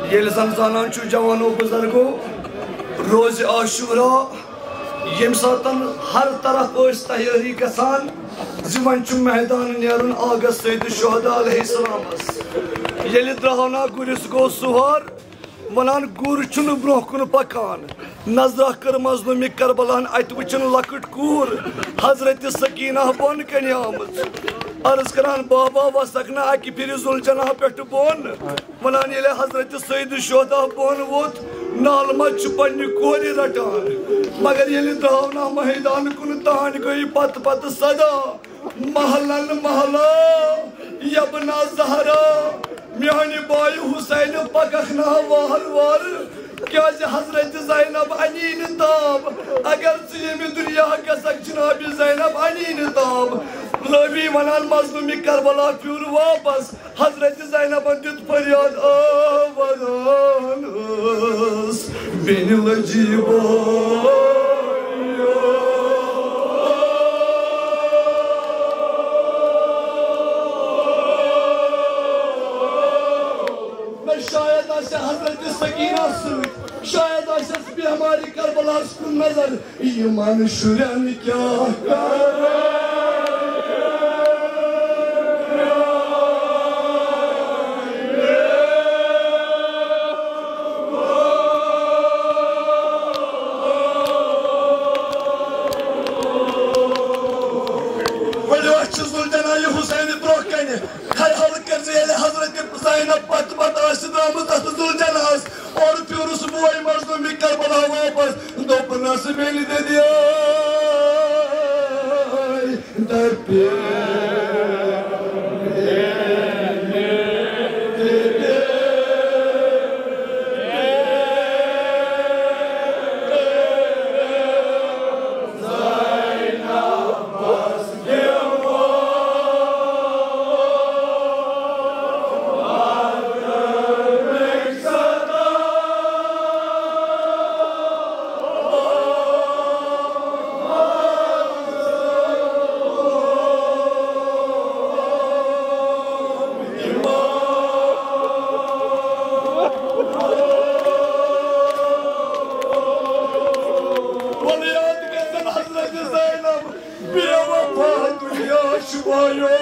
ये ज़ानान जवानों बुजुर्गो रोज़ आशूरा यम सातन हर तरफ तैयारी गसान वन मैदान नेरुन आगस सैयद शुहदा अलैहिस्सलामस येले द्रावना गुरिस गो सुहार वनान गुर छुन ब्रोह कुन पकान नजरा कर मजलूमी करबलान अत वचन लकट कूर हजरत सकीना बन कन आमज अर्ज करान बाबा वसकना अकि फिर जुलजना पे बोन वनान ये हजरत सैयद शुहदा बोन वोत नालमा पन्ने कोर रटान मगर ये द्रावना मैदान कुन तान गई पत पत सदा महलन महला यबना जहरा मेहनी बाय हुसैन पकना वार वार क्या हजरत ज़ैनब अनीन ताब अगर ज़िम दुनिया गसक जनाब ज़ैनब अनीन ताब लबी वनान मजलूमी करबला फिर वापस हजरत ज़ैनब दित फरियाद आवाज़ान बिन लजीबा हजरत सकीना शायद हमारी करबला कुन नजर ईमान शुरन क्या हुसैन ब्रोह कन हर हल कर हजरत ज़ैनब पत पत तथ जुलजनास और फिर उस बोई मजलूमी करबला वापस दोपनस मिल दे दिया बेवफा दुनिया शुभायो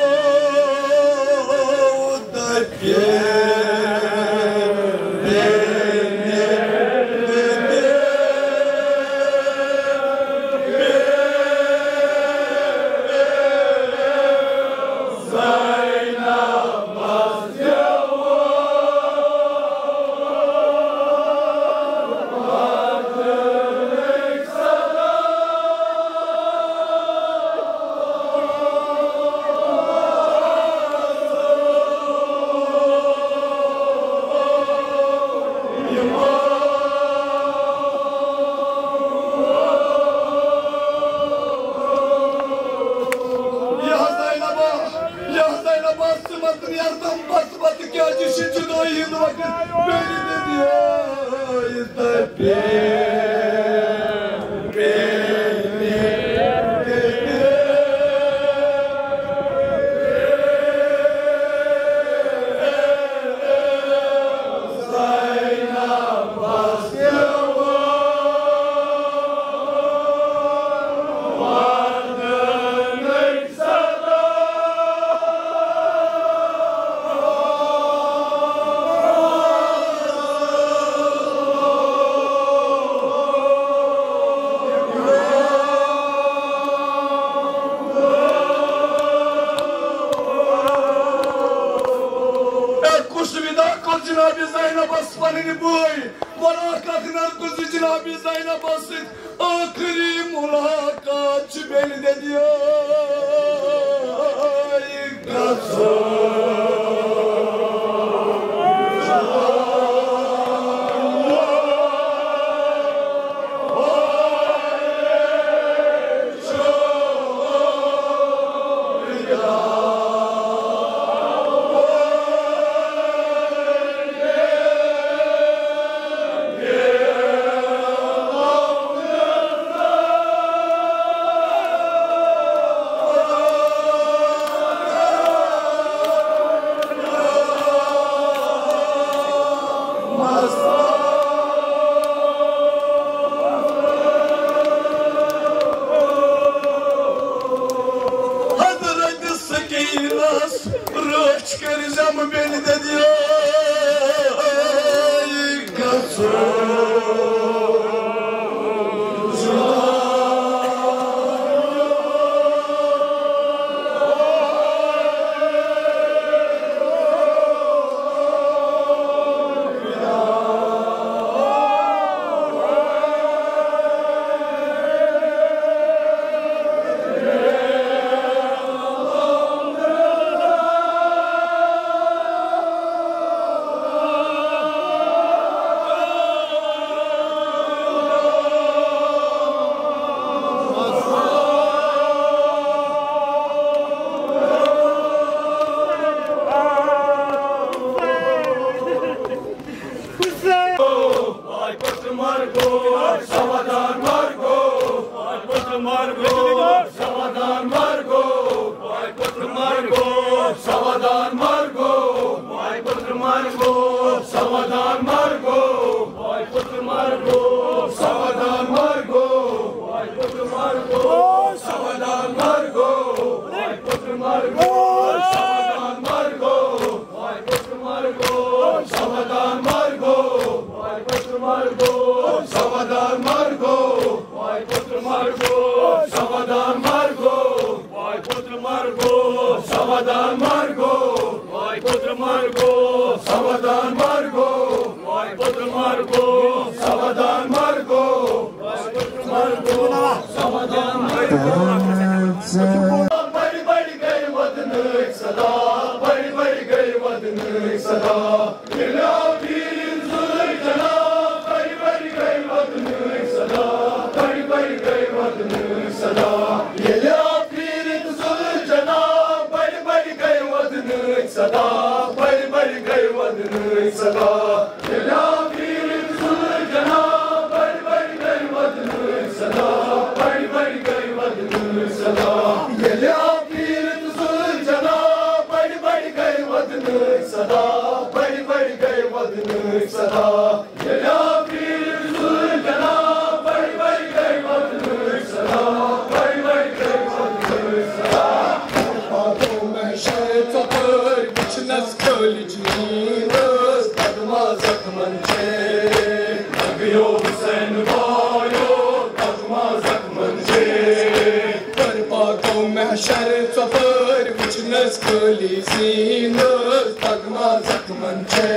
महशर ज़फर वुचनस खली ज़ीनस तगमा ज़ख्मन छे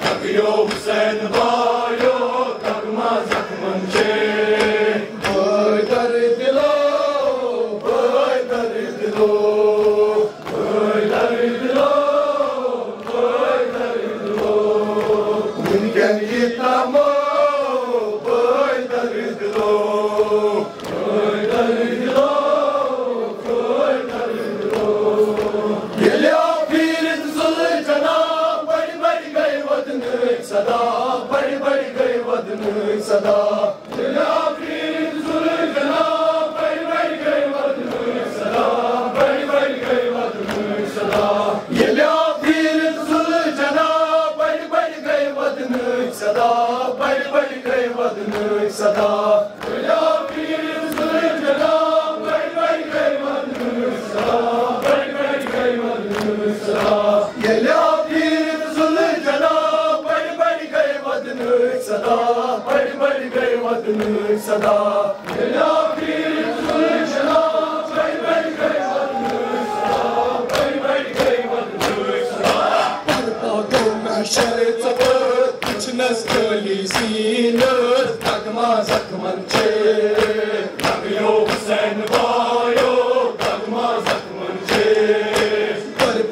तबियो हुसैन बायो तगमा ज़ख्मन छे ओए दर दिलो ओए दर दिलो ओए दर दिलो ओए दर दिलो उनके लिए तमो ओए दर दिलो ओए दर दिलो ओए दर दिलो ये लिया पीर ज़ुल जना बड़ी बड़ी गई वदन सदा बड़ी बड़ी गई वदन सदा ये लिया पीर ज़ुल जना बड़ी बड़ी गई वदन सदा बड़ी बड़ी गई वदन सदा ये लिया पीर ज़ुल जना बड़ी बड़ी गई वदन सदा बड़ी बड़ी गई वदन सदा ये लिया पीर ज़ुल जना बड़ी बड़ी गई वदन सदा बड़ी बड़ी गई वदन सदा ये लिया पीर ज़ुल जना बड़ी बड़ी गई वदन सदा बड़ी बड़ी गई वदन सदा ये लिया पीर ज़ुल जना बड़ी बड़ी गई वदन सदा बड़ी बड़ी गई वदन सदा पागो महशर ज़फर वुचनस खली ज़ीनस तगमा ज़ख्मन छे तबियो हुसैन बायो तगमा ज़ख्मन छे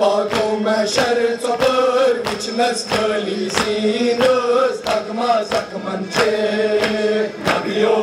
पागो महशर ज़फर वुचनस खली ज़ीनस तगमा ज़ख्मन छे तबियो